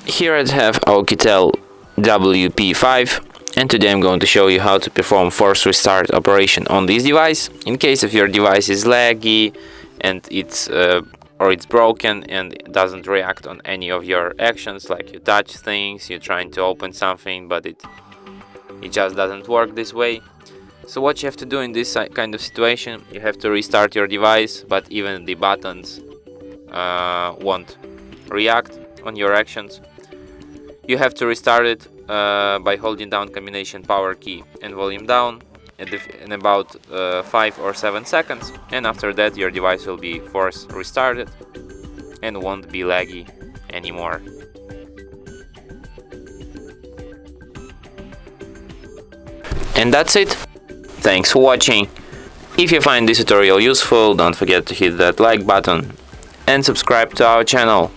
Here I have OUKITEL WP5, and today I'm going to show you how to perform force restart operation on this device in case if your device is laggy and it's broken and it doesn't react on any of your actions, like you touch things, you're trying to open something but it just doesn't work this way. So what you have to do in this kind of situation, you have to restart your device, but even the buttons won't react on your actions. You have to restart it by holding down combination power key and volume down in about 5 or 7 seconds, and after that your device will be force restarted and won't be laggy anymore. And that's it. Thanks for watching. If you find this tutorial useful, don't forget to hit that like button and subscribe to our channel.